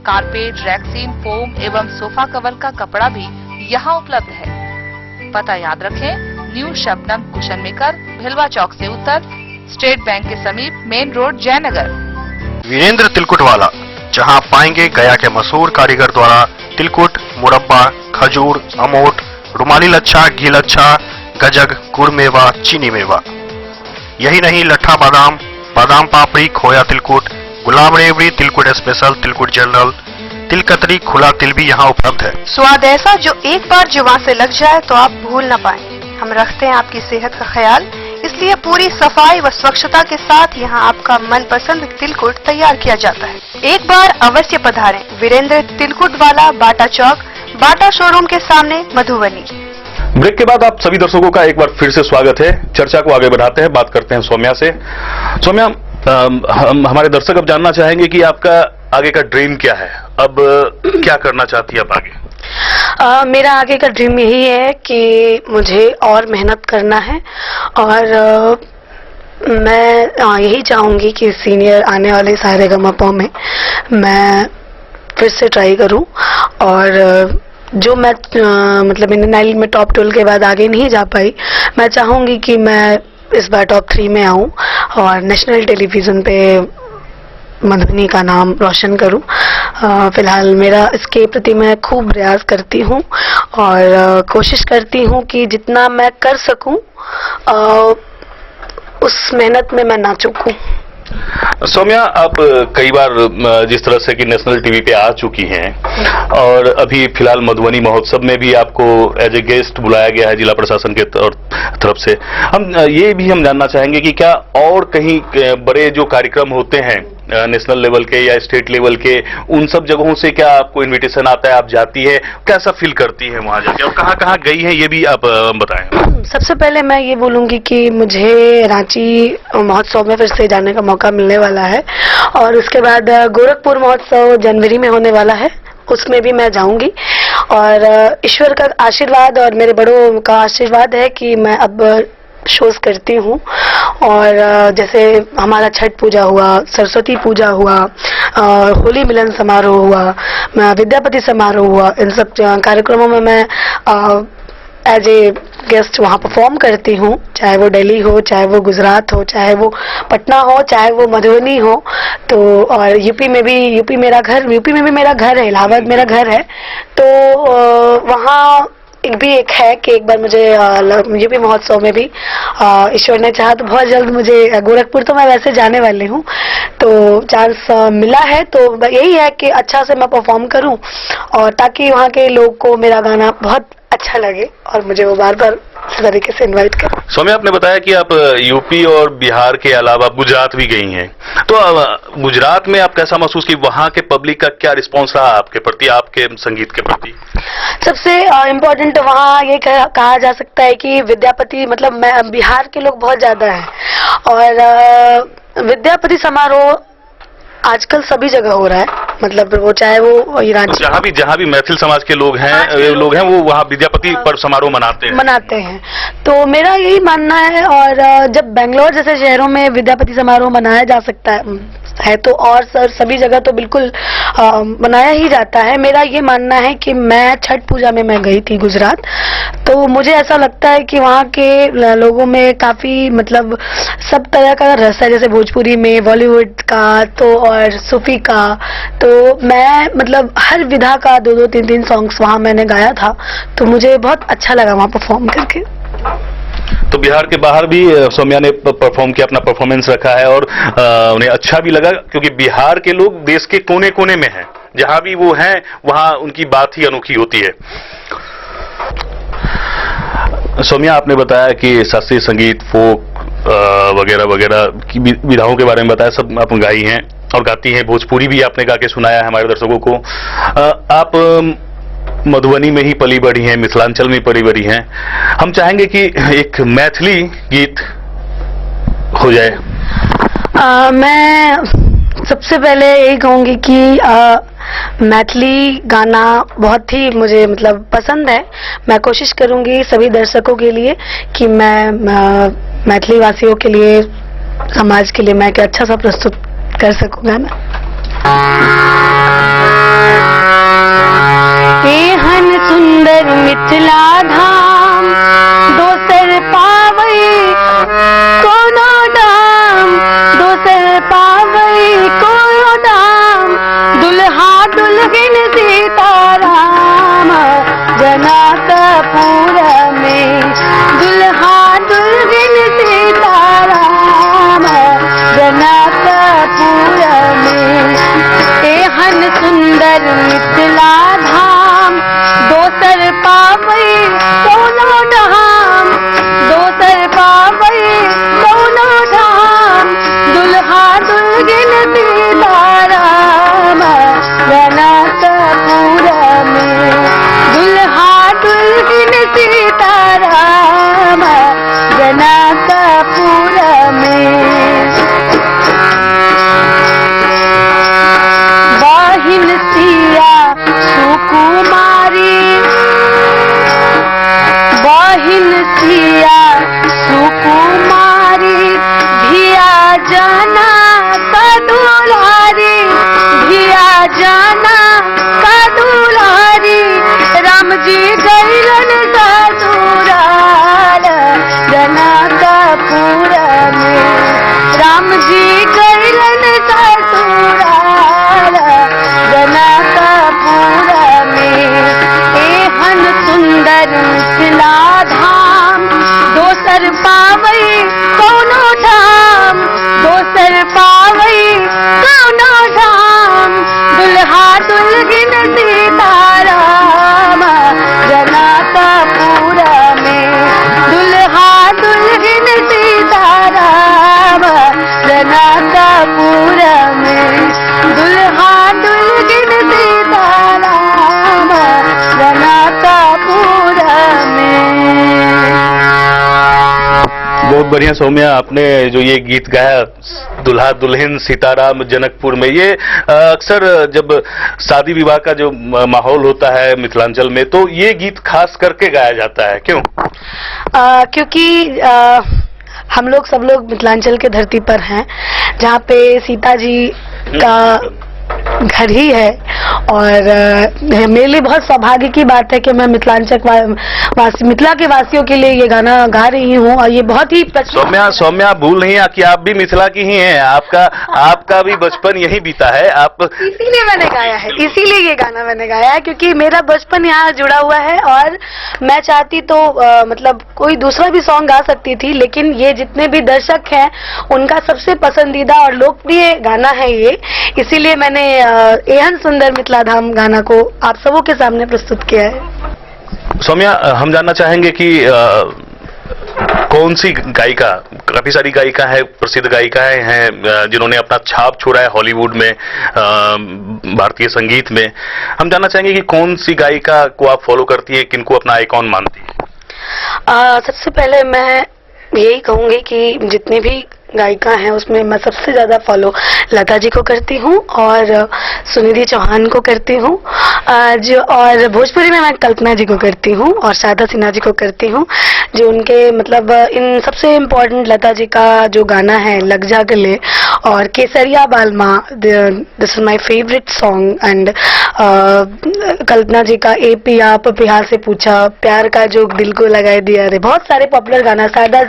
कारपेट, रैक्सीन, फोम एवं सोफा कवर का कपड़ा भी यहाँ उपलब्ध है। पता याद रखें, न्यू शबनम कुशन मेकर, भिलवा चौक से उत्तर, स्टेट बैंक के समीप, मेन रोड, जयनगर। वीरेंद्र तिलकुट वाला, जहां पाएंगे गया के मशहूर कारीगर द्वारा तिलकुट, मुरब्बा, खजूर, अमोट, रुमाली लच्छा, घी लच्छा, गजक, गुड़ मेवा, चीनी मेवा। यही नहीं, लट्ठा बादाम, बादाम पापड़ी, खोया तिलकुट, गुलाब रेवड़ी, तिलकुट स्पेशल, तिलकुट जनरल, तिलकतरी, खुला तिल भी यहाँ उपलब्ध है। स्वाद ऐसा जो एक बार जुबान से लग जाए तो आप भूल न पाएं। हम रखते हैं आपकी सेहत का ख्याल, इसलिए पूरी सफाई व स्वच्छता के साथ यहाँ आपका मनपसंद तिलकुट तैयार किया जाता है। एक बार अवश्य पधारें। वीरेंद्र तिलकुट वाला, बाटा चौक, बाटा शोरूम के सामने, मधुबनी। ब्रेक के बाद आप सभी दर्शकों का एक बार फिर से स्वागत है। चर्चा को आगे बढ़ाते हैं, बात करते हैं सौम्या से। सौम्या, हम हमारे दर्शक अब जानना चाहेंगे कि आपका आगे का ड्रीम क्या है, अब क्या करना चाहती है आप आगे? मेरा आगे का ड्रीम यही है कि मुझे और मेहनत करना है और मैं यही चाहूंगी कि सीनियर आने वाले सारेगामापा में मैं फिर से ट्राई करूं और जो मैं मतलब इंडियन आइडल में टॉप 12 के बाद आगे नहीं जा पाई, मैं चाहूंगी कि मैं इस बार टॉप 3 में आऊं और नेशनल टेलीविजन पे मधुबनी का नाम रोशन करूं। फिलहाल मेरा इसके प्रति मैं खूब प्रयास करती हूं और कोशिश करती हूं कि जितना मैं कर सकूं उस मेहनत में मैं ना चूकूं। सौम्या, आप कई बार जिस तरह से कि नेशनल टीवी पे आ चुकी हैं और अभी फिलहाल मधुबनी महोत्सव में भी आपको एज ए गेस्ट बुलाया गया है जिला प्रशासन के तरफ से। हम जानना चाहेंगे कि क्या और कहीं बड़े जो कार्यक्रम होते हैं नेशनल लेवल के या स्टेट लेवल के, उन सब जगहों से क्या आपको इनविटेशन आता है, आप जाती है, कैसा फील करती है वहां जाके, और कहाँ कहाँ गई है ये भी आप बताएं। सबसे पहले मैं ये बोलूंगी कि मुझे रांची महोत्सव में फिर से जाने का मौका मिलने वाला है, और उसके बाद गोरखपुर महोत्सव जनवरी में होने वाला है, उसमें भी मैं जाऊंगी। और ईश्वर का आशीर्वाद और मेरे बड़ों का आशीर्वाद है कि मैं अब शोज करती हूँ। और जैसे हमारा छठ पूजा हुआ, सरस्वती पूजा हुआ, होली मिलन समारोह हुआ, विद्यापति समारोह हुआ, इन सब कार्यक्रमों में मैं एज ए गेस्ट वहाँ परफॉर्म करती हूँ, चाहे वो दिल्ली हो, चाहे वो गुजरात हो, चाहे वो पटना हो, चाहे वो मधुबनी हो। तो और यूपी में भी मेरा घर है, इलाहाबाद मेरा घर है। तो वहाँ एक है कि एक बार मुझे यूपी महोत्सव में भी ईश्वर ने चाहा तो बहुत जल्द मुझे, गोरखपुर तो मैं वैसे जाने वाली हूँ, तो चांस मिला है। तो यही है कि अच्छा से मैं परफॉर्म करूँ, और ताकि वहाँ के लोग को मेरा गाना बहुत अच्छा लगे और मुझे वो बार बार इस तरीके से इनवाइट करें। सौम्या, आपने बताया कि आप यूपी और बिहार के अलावा गुजरात भी गई हैं, तो गुजरात में आप कैसा महसूस की, वहाँ के पब्लिक का क्या रिस्पांस रहा आपके प्रति, आपके संगीत के प्रति? सबसे इम्पोर्टेंट वहाँ ये कहा जा सकता है कि विद्यापति, मतलब मैं, बिहार के लोग बहुत ज्यादा हैं, और विद्यापति समारोह आजकल सभी जगह हो रहा है, मतलब वो चाहे वो रांची, जहाँ भी मैथिल समाज के लोग हैं वो वहाँ विद्यापति पर्व समारोह मनाते हैं। तो मेरा यही मानना है, और जब बेंगलोर जैसे शहरों में विद्यापति समारोह मनाया जा सकता है तो और सभी जगह तो बिल्कुल मनाया ही जाता है। मेरा ये मानना है कि मैं छठ पूजा में मैं गई थी गुजरात, तो मुझे ऐसा लगता है कि वहाँ के लोगों में काफी, मतलब सब तरह का रस है, जैसे भोजपुरी में, बॉलीवुड का, तो और सूफी का। तो मैं मतलब हर विधा का 2-2, 3-3 सॉन्ग्स वहाँ मैंने गाया था, तो मुझे बहुत अच्छा लगा वहाँ परफॉर्म करके। तो बिहार के बाहर भी सौम्या ने परफॉर्म किया, अपना परफॉर्मेंस रखा है, और उन्हें अच्छा भी लगा, क्योंकि बिहार के लोग देश के कोने कोने में हैं, जहां भी वो हैं वहां उनकी बात ही अनोखी होती है। सौम्या, आपने बताया कि शास्त्रीय संगीत, फोक वगैरह वगैरह की विधाओं के बारे में बताया, सब आप गाई हैं और गाती हैं, भोजपुरी भी आपने गा के सुनाया है हमारे दर्शकों को। आप मधुबनी में ही पली बढ़ी हैं, मिथिलांचल में पली बढ़ी हैं, हम चाहेंगे कि एक मैथिली गीत हो जाए। मैं सबसे पहले यही कहूंगी कि मैथिली गाना बहुत ही मुझे मतलब पसंद है। मैं कोशिश करूंगी सभी दर्शकों के लिए कि मैं मैथिली वासियों के लिए, समाज के लिए मैं एक अच्छा सा प्रस्तुत कर सकूं गाना। एहन सुंदर मिथिला धाम, दोसर पावई कोनो दाम, दोसर पावई कोनो दाम, दुल्हा दुल्हन सीताराम, जनकपुर में दुल्हा दुल्हन सीताराम, जनकपुर में। एहन सुंदर मिथिला धाम, दोसर पावई कोनो धाम, दोसर पावई कोनो धाम, दुल्हा दुल्हन सीताराम, जनकपुर में दुल्हा दुल्हन सीताराम, जनकपुर में। बहिन सिया सुकुमारी, बहिन सिया सुकुमारी, धिया जाना कदुलारी, धिया जाना कदुलारी, राम जी गैलन ससुराल, जनकपुर में राम जी गैलन ससुराल, जनकपुर में। एहन सुंदर मिथिला धाम, दोसर पावई कोनो धाम, दोसर पावई कोनो धाम, दुल्हा दुल्हन सीताराम, जनकपुर बहुत बढ़िया सौम्या, आपने जो ये गीत गाया दुल्हा दुल्हन सीताराम जनकपुर में, ये अक्सर जब शादी विवाह का जो माहौल होता है मिथिलांचल में, तो ये गीत खास करके गाया जाता है, क्यों? क्योंकि हम लोग सब लोग मिथिलांचल के धरती पर हैं, जहाँ पे सीता जी का घर ही है। और मेरे लिए बहुत सौभाग्य की बात है कि मैं मिथिला के वासियों के लिए ये गाना गा रही हूँ। और ये बहुत ही सौम्या भूल नहीं कि आप भी मिथिला की ही हैं, आपका भी बचपन यहीं बीता है। आप इसीलिए मैंने गाया है, इसीलिए ये गाना मैंने गाया है, क्योंकि मेरा बचपन यहाँ जुड़ा हुआ है। और मैं चाहती तो मतलब कोई दूसरा भी सॉन्ग गा सकती थी, लेकिन ये जितने भी दर्शक हैं उनका सबसे पसंदीदा और लोकप्रिय गाना है ये, इसीलिए मैंने एहन सुंदर मिथिला धाम गाना को आप सबों के सामने प्रस्तुत किया है। सौम्या, हम जानना चाहेंगे कि कौन सी गायिका, काफी सारी गायिका है, प्रसिद्ध गायिकाएं हैं जिन्होंने अपना छाप छोड़ा है हॉलीवुड में, भारतीय संगीत में। हम जानना चाहेंगे कि कौन सी गायिका को आप फॉलो करती है, किनको अपना आइकॉन मानती है? सबसे पहले मैं यही कहूंगी कि जितने भी गायिका हैं उसमें मैं सबसे ज्यादा फॉलो लता जी को करती हूँ और सुनिधि चौहान को करती हूँ, और भोजपुरी में मैं कल्पना जी को करती हूँ और शारदा सिन्हा जी को करती हूँ, जो उनके मतलब इन सबसे इम्पोर्टेंट लता जी का जो गाना है लग जा गले और केसरिया बालमा, this is my favourite song. And Kalpana ji का ए पिया पपिया से पूछा, प्यार का जो दिल को लगाए दिया रे, बहुत सारे पॉपुलर गाना। शारदा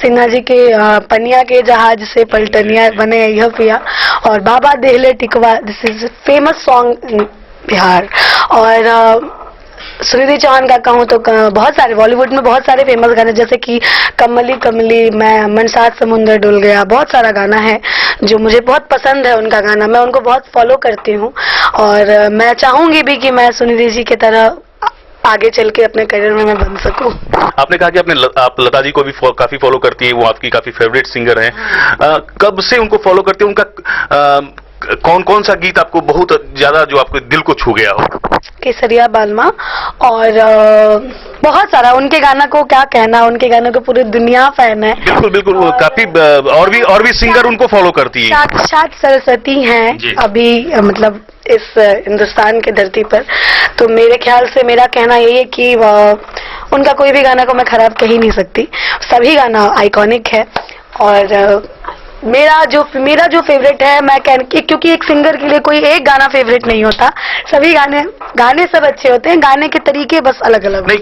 सिन्हा जी के पनिया के जहाज से पलटनिया बने यह पिया, और बाबा देहले टिकवा, this is famous song in Bihar. और सुनिधि चौहान का कहूँ तो बहुत सारे बॉलीवुड में बहुत सारे फेमस गाने, जैसे कि कमली कमली, मैं मन सात समुंदर डुल गया, बहुत सारा गाना है जो मुझे बहुत पसंद है उनका गाना, मैं उनको बहुत फॉलो करती हूँ। और मैं चाहूंगी भी कि मैं सुनिधि जी की तरह आगे चल के अपने करियर में मैं बन सकूं। आपने कहा कि आप लता जी को भी काफी फॉलो करती है, वो आपकी काफी फेवरेट सिंगर हैं। कब से उनको फॉलो करती है? उनका कौन कौन सा गीत आपको बहुत ज्यादा जो आपके दिल को छू गया हो? केसरिया बालमा, और बहुत सारा उनके गाना को क्या कहना, उनके गानों को पूरी दुनिया फैन है। बिल्कुल बिल्कुल, काफी और भी सिंगर उनको फॉलो करती है। साक्षात सरस्वती हैं अभी मतलब इस हिंदुस्तान के धरती पर, तो मेरे ख्याल से मेरा कहना यही है कि उनका कोई भी गाना को मैं खराब कह ही नहीं सकती, सभी गाना आइकॉनिक है। और मेरा जो फेवरेट है, मैं क्योंकि एक सिंगर के लिए कोई एक गाना फेवरेट नहीं होता, सभी गाने सब अच्छे होते हैं, गाने के तरीके बस अलग अलग। नहीं,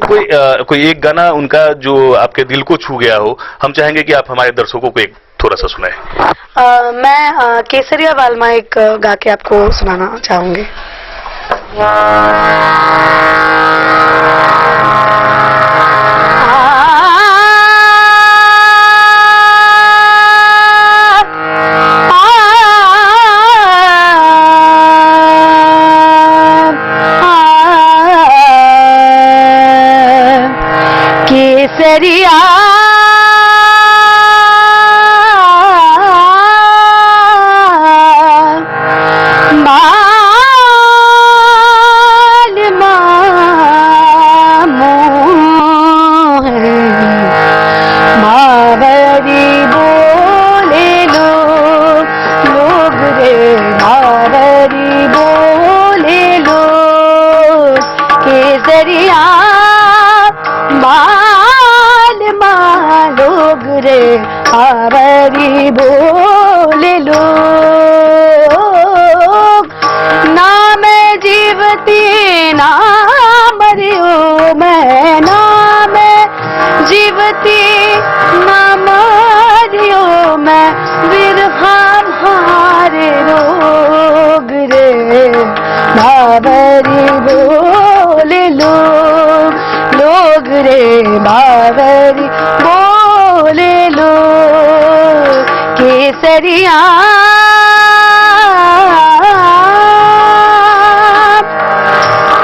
कोई एक गाना उनका जो आपके दिल को छू गया हो, हम चाहेंगे कि आप हमारे दर्शकों को एक थोड़ा सा सुनाएं। मैं केसरिया बालमा एक गा के आपको सुनाना चाहूंगी। केसरिया आवरी बोले लो, ना मैं जीवती ना मरियो मैं, ना मैं जीवती ना मरियो मैं, विरहा हारे रोग रे, बावरी बोले लो, लोग रे बावरी बोले लो। केसरिया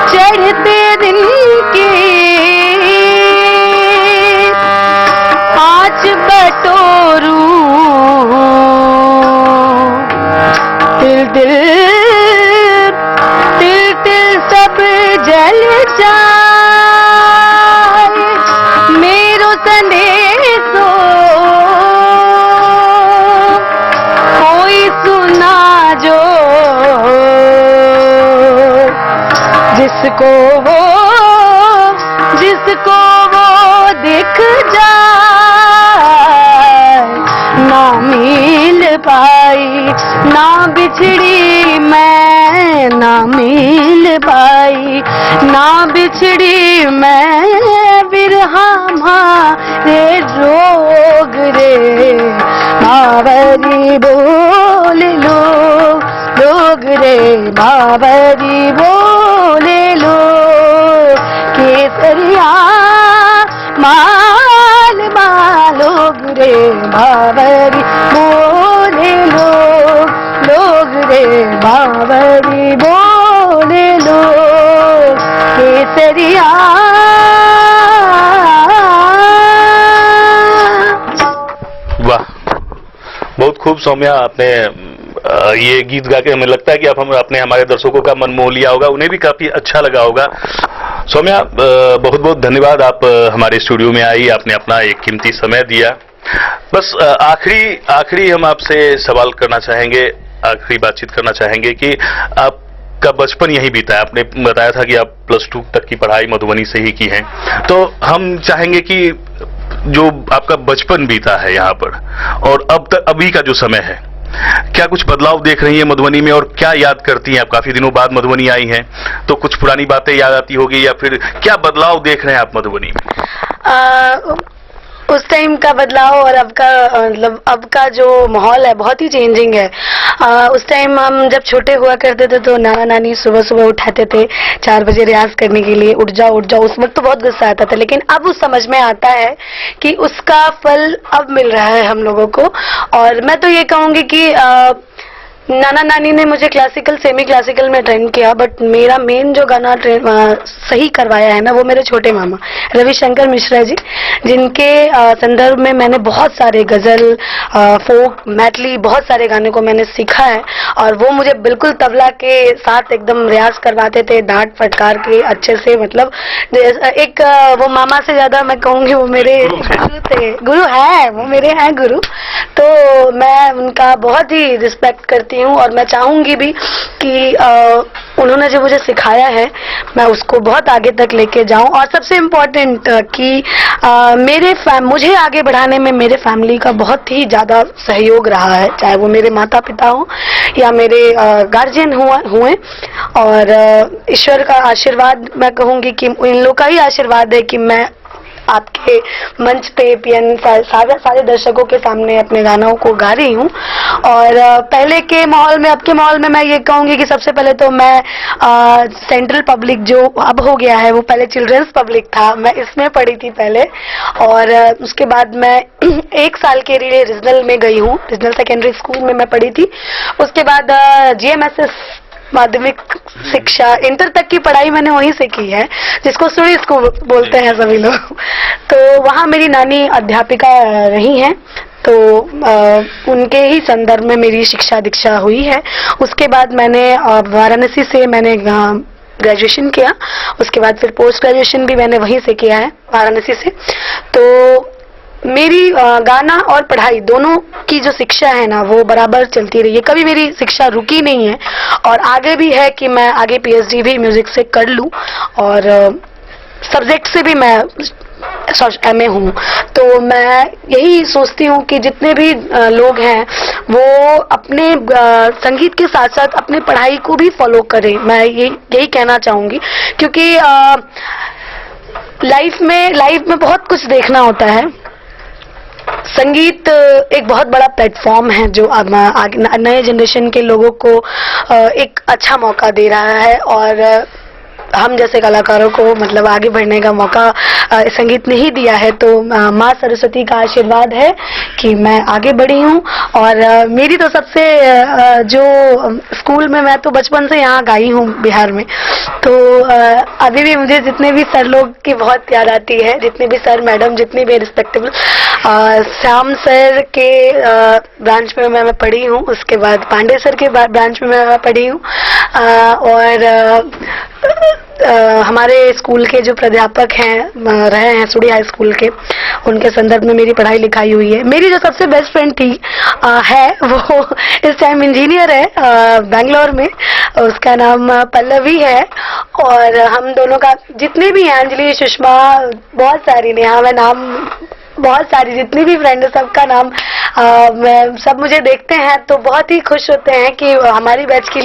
चढ़ते दिन की आज बटोरू, तिल तिल तिल तिल सब जल जाए, मेरो संदेशो जिसको वो दिख जाए, ना मिल पाई ना बिछड़ी मैं, ना मिल पाई ना बिछड़ी मैं, बिरहा मारे रोग रे, बावरी बोले लोग रे, बावरी बोले लोग, केसरिया माल मालोग रे, बावरी बोले लोग रे, बावरी बोले लोग, केसरिया। वाह, बहुत खूब सौम्या, आपने ये गीत गा के हमें लगता है कि आप आपने हमारे दर्शकों का मन मोह लिया होगा, उन्हें भी काफी अच्छा लगा होगा। सौम्या, बहुत बहुत धन्यवाद, आप हमारे स्टूडियो में आई, आपने अपना एक कीमती समय दिया। बस आखिरी हम आपसे सवाल करना चाहेंगे, आखिरी बातचीत करना चाहेंगे कि आपका बचपन यहीं बीता है। आपने बताया था कि आप +2 तक की पढ़ाई मधुबनी से ही की है, तो हम चाहेंगे कि जो आपका बचपन बीता है यहाँ पर और अभी का जो समय है, क्या कुछ बदलाव देख रही हैं मधुबनी में, और क्या याद करती हैं आप? काफी दिनों बाद मधुबनी आई हैं, तो कुछ पुरानी बातें याद आती होगी, या फिर क्या बदलाव देख रहे हैं आप मधुबनी में? उस टाइम का बदलाव और अब का मतलब अब का जो माहौल है बहुत ही चेंजिंग है। उस टाइम हम जब छोटे हुआ करते थे तो नाना नानी सुबह सुबह उठाते थे 4 बजे रियाज करने के लिए, उठ जाओ। उस वक्त तो बहुत गुस्सा आता था, लेकिन अब उस समझ में आता है कि उसका फल अब मिल रहा है हम लोगों को। और मैं तो ये कहूँगी कि नाना नानी ने मुझे क्लासिकल सेमी क्लासिकल में ट्रेन किया, बट मेरा मेन जो गाना सही करवाया है ना, वो मेरे छोटे मामा रविशंकर मिश्रा जी, जिनके संदर्भ में मैंने बहुत सारे गजल, फोक, मैटली, बहुत सारे गाने को मैंने सीखा है। और वो मुझे बिल्कुल तबला के साथ एकदम रियाज करवाते थे, डांट फटकार के अच्छे से। मतलब एक वो मामा से ज्यादा मैं कहूँगी वो मेरे गुरु थे, गुरु है, वो मेरे हैं गुरु। तो मैं उनका बहुत ही रिस्पेक्ट करती हूँ और मैं चाहूंगी भी कि उन्होंने जो मुझे सिखाया है मैं उसको बहुत आगे तक लेके जाऊं। और सबसे इम्पोर्टेंट कि मुझे आगे बढ़ाने में मेरे फैमिली का बहुत ही ज्यादा सहयोग रहा है, चाहे वो मेरे माता पिता हो या मेरे गार्जियन हुए। और ईश्वर का आशीर्वाद, मैं कहूंगी कि इन लोग का ही आशीर्वाद है कि मैं आपके मंच पे पीएन सारे दर्शकों के सामने अपने गानों को गा रही हूँ। और पहले के माहौल में, अब के माहौल में मैं ये कहूँगी कि सबसे पहले तो मैं सेंट्रल पब्लिक जो अब हो गया है, वो पहले चिल्ड्रंस पब्लिक था, मैं इसमें पढ़ी थी पहले। और उसके बाद मैं 1 साल के लिए रीजनल में गई हूँ, रीजनल सेकेंडरी स्कूल में मैं पढ़ी थी। उसके बाद GMSS माध्यमिक शिक्षा इंटर तक की पढ़ाई मैंने वहीं से की है, जिसको सुड़ी स्कूल बोलते हैं सभी लोग। तो वहाँ मेरी नानी अध्यापिका रही हैं, तो उनके ही संदर्भ में मेरी शिक्षा दीक्षा हुई है। उसके बाद मैंने वाराणसी से मैंने ग्रेजुएशन किया, उसके बाद फिर पोस्ट ग्रेजुएशन भी मैंने वहीं से किया है, वाराणसी से। तो मेरी गाना और पढ़ाई दोनों की जो शिक्षा है ना, वो बराबर चलती रही है, कभी मेरी शिक्षा रुकी नहीं है। और आगे भी है कि मैं आगे PhD भी म्यूजिक से कर लूं, और सब्जेक्ट से भी मैं MA हूँ। तो मैं यही सोचती हूँ कि जितने भी लोग हैं वो अपने संगीत के साथ साथ अपने पढ़ाई को भी फॉलो करें, मैं यही कहना चाहूँगी। क्योंकि लाइफ में बहुत कुछ देखना होता है। संगीत एक बहुत बड़ा प्लेटफॉर्म है जो नए जनरेशन के लोगों को एक अच्छा मौका दे रहा है, और हम जैसे कलाकारों को मतलब आगे बढ़ने का मौका संगीत ने ही दिया है। तो माँ सरस्वती का आशीर्वाद है कि मैं आगे बढ़ी हूँ। और मेरी तो सबसे जो स्कूल में, मैं तो बचपन से यहाँ गाई हूँ बिहार में, तो अभी भी मुझे जितने भी सर लोग की बहुत याद आती है, जितने भी सर मैडम, जितनी भी रिस्पेक्टेबल। श्याम सर के ब्रांच में मैं पढ़ी हूँ, उसके बाद पांडे सर के ब्रांच में मैं पढ़ी हूँ। और हमारे स्कूल के जो प्राध्यापक हैं रहे हैं सुड़ी हाई स्कूल के, उनके संदर्भ में मेरी पढ़ाई लिखाई हुई है। मेरी जो सबसे बेस्ट फ्रेंड थी है वो इस टाइम इंजीनियर है बेंगलोर में, उसका नाम पल्लवी है। और हम दोनों का जितने भी हैं, अंजलि, सुषमा, बहुत सारी, नेहा, मैं नाम बहुत सारी जितनी भी फ्रेंड है सबका नाम सब मुझे देखते हैं तो बहुत ही खुश होते हैं कि हमारी बैच की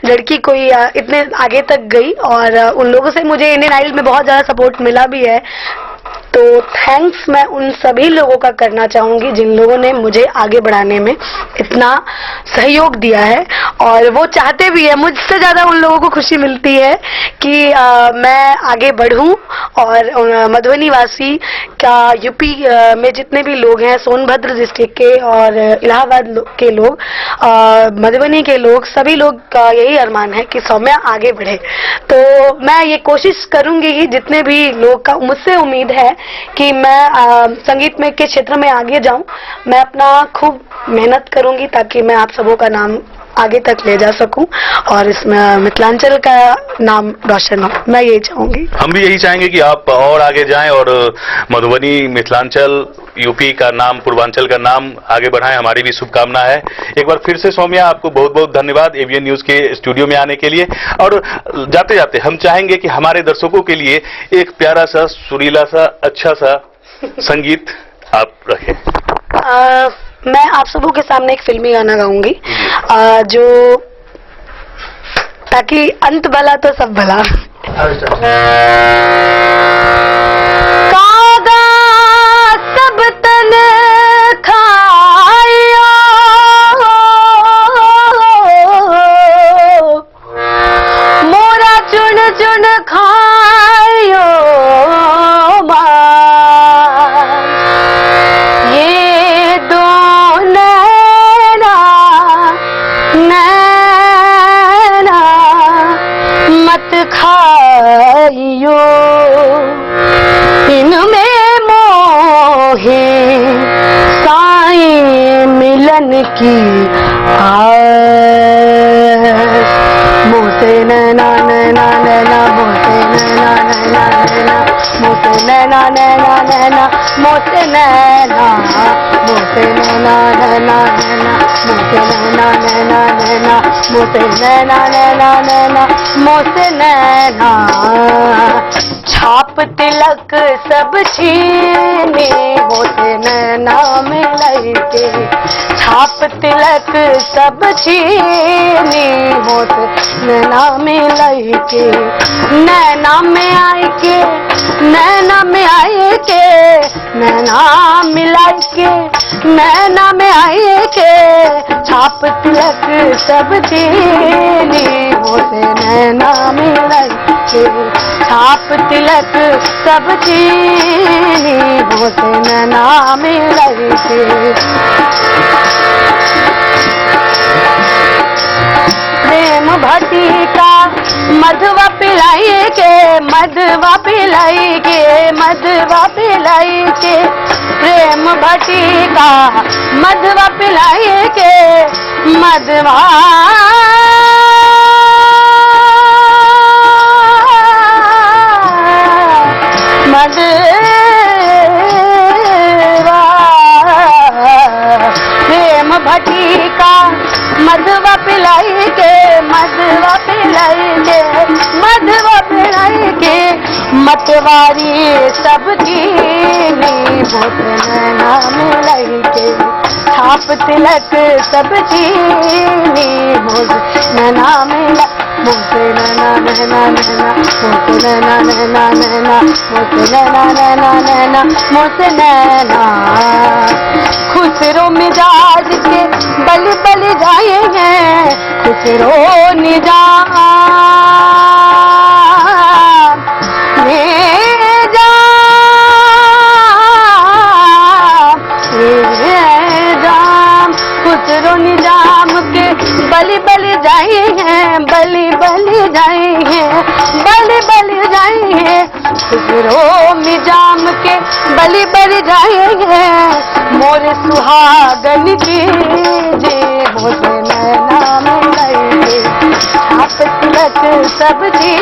लड़की कोई इतने आगे तक गई। और उन लोगों से मुझे इंडियन आइडल में बहुत ज़्यादा सपोर्ट मिला भी है। तो थैंक्स मैं उन सभी लोगों का करना चाहूँगी जिन लोगों ने मुझे आगे बढ़ाने में इतना सहयोग दिया है। और वो चाहते भी है, मुझसे ज़्यादा उन लोगों को खुशी मिलती है कि मैं आगे बढ़ूं। और मधुबनी वासी का यूपी में जितने भी लोग हैं, सोनभद्र डिस्ट्रिक्ट के और इलाहाबाद के लोग, मधुबनी के लोग, सभी लोग का यही अरमान है कि सौम्या आगे बढ़े। तो मैं ये कोशिश करूंगी कि जितने भी लोग का मुझसे उम्मीद है कि मैं संगीत में के क्षेत्र में आगे जाऊं, मैं अपना खूब मेहनत करूंगी ताकि मैं आप सबों का नाम आगे तक ले जा सकूं और इसमें मिथिलांचल का नाम रोशन हो। मैं यही चाहूंगी। हम भी यही चाहेंगे कि आप और आगे जाएं और मधुबनी, मिथिलांचल, यूपी का नाम, पूर्वांचल का नाम आगे बढ़ाएं। हमारी भी शुभकामना है। एक बार फिर से सौम्या, आपको बहुत बहुत धन्यवाद एवीएन न्यूज के स्टूडियो में आने के लिए। और जाते जाते हम चाहेंगे कि हमारे दर्शकों के लिए एक प्यारा सा, सुरीला सा, अच्छा सा संगीत आप रखें। मैं आप सबों के सामने एक फिल्मी गाना गाऊंगी जो ताकि अंत भला तो सब भला। कागा सब तन खायो, मोरा चुन चुन खायो खाइयो, इनमें मोहे साईं मिलन की आस। मोसे नैना नैना नैना, मोसे नैना नैना नैना, मोसे नैना नैना नैना, मोसे नैना, मोसे नैना नैना नैना, मोसे नैना नैना नैना, मोसे नैना नैना नैना, मोसे नैना। छाप तिलक सब छीने, मोसे नैना मिलाई के। छाप तिलक सब छीने, मोसे नैना मिलाई के। नैना में आई के, नैना में आई के, नैना मिलाई के, नैना में आई के। छाप तिलक सब छीने, मोसे नैना मिलाई के। छाप तिलक सब छीने, मोसे नैना मिलाई के। प्रेम भटिका मधुआ पिलाई के, मधुआ पिलाई के, मधुआ पिलाई के। प्रेम भटिका मधुआ पिलाई के, मधुआ प्रेम भटिका मधुआ पिलाई के, मधुआ पिलाई के, मधुआ पिलाई के। मतवारी सब चीनी, मोसे नैना मिलाई के। छाप तिलक सब चीनी, मोसे नैना मिला, मोसे नैना नैना नैना, मोसे नैना नैना नैना, मोसे नैना नैना नैना, मोसे नैना। खुसरो मिजाज के बलि बलि जाए हैं, खुसरो निजाम खुसरो निजाम के बलि बलि जाए हैं, बलि बलि जाए हैं, बलि बलि जाए हैं। खुसरो निजाम के बलि बलि जाए हैं। मोरे सुहागन की जे, मोसे नैना मिलाई के। छाप तिलक तक सब्जी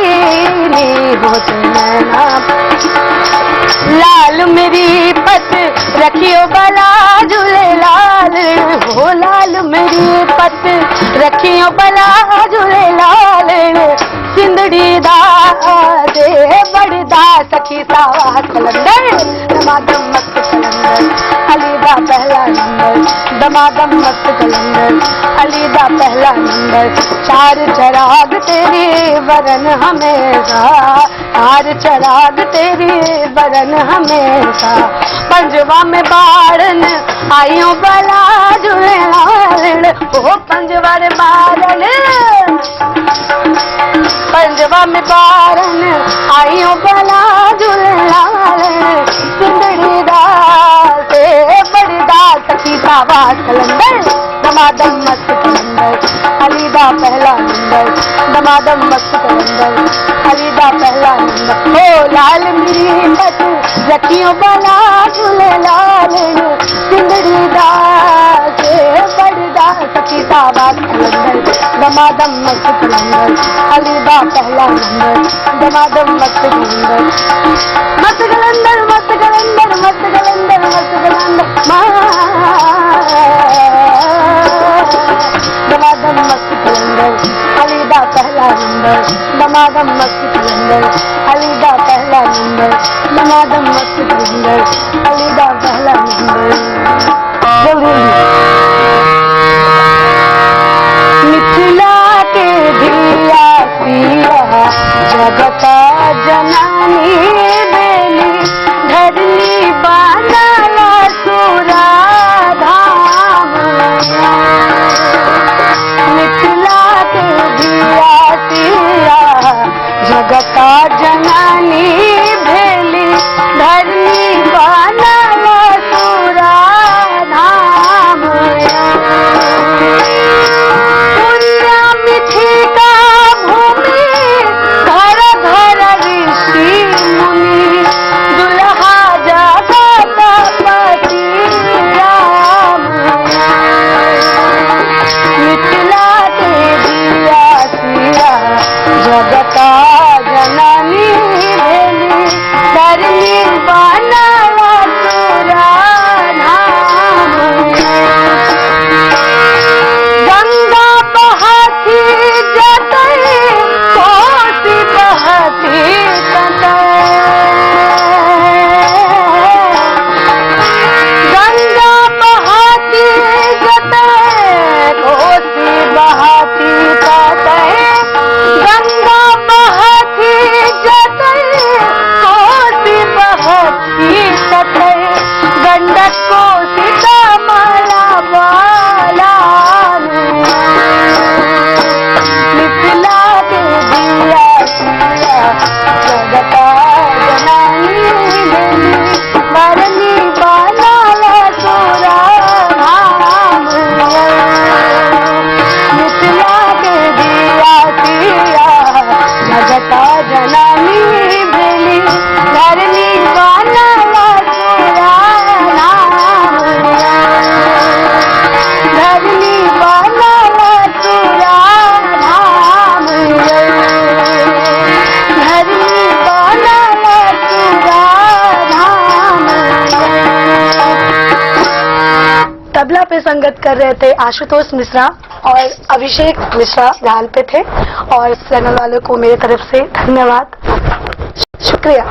हो नैना लाल मेरी पत रखियो बला झूले लाल हो लाल मेरी पत रखियो बला झूले लाल सिंदड़ी दा दे बड़दा सखी सावा कलंदर दमादम मस्त कलंदर अली दा पहला नंबर दमादम मस्त कलंदर अली दा पहला नंबर चार चराग तेरी वरन हमेशा चार चराग तेरी वरन हमेशा पंजवा में बारन आइयो बला झूले लाल ओ पंजवा रे बारन पंजवा में बारन आइयो बला झूले लाल सिंदड़ी दास बड़ी दास सखी सावा कलंदर दमादम मस्त कलंदर अली दा पहला नंबर दमादम मस्त कलंदर अली दा पहला नंबर ओ लाल मेरी पत रखियो बला झूले लाल सिंदड़ी दास बड़ी दास सखी सावा कलंदर दमादम मस्त कलंदर अली दा पहला नंबर दमादम मस्त कलंदर मस्त कलंदर मस्त कलंदर मस्त कलंदर मस्त कलंदर दमादम मस्त कलंदर अली दा पहला नंबर दमादम मस्त कलंदर अली दा पहला नंबर दमादम मस्त कलंदर अली दा पहला नंबर मिथिला के धिया सिया जगता जनानी बेली धरनी बानाला सुरा धाम मिथिला के धिया सिया जगता जनानी भेली धरनी बानाला सुरा धाम पुण्य मिथिका भूमि घर घर ऋषि मुनि दुल्हा जगत पति राम मिथिला के दिया सिया जगता जननी भेली धरनी बनाला सुरा नाम गंगा बहती जतई कोसी बहती ततई गंगा बहती जतई कोसी बहती ततई गंगा बहती जतई कोसी बहती ततई गंडक कोसी कमला बाला मिथिला के दिया सिया जगता जनानी बेली धरनी बनाला सुरा धाम मिथिला के दिया सिया जगता जनानी बेली धरनी बनाला सुरा धाम धरनी बनाला सुरा धाम धरनी बनाला सुरा धाम तबला पे संगत कर रहे थे आशुतोष मिश्रा और अभिषेक मिश्रा झाल पे थे और चैनल वालों को मेरी तरफ से धन्यवाद शुक्रिया।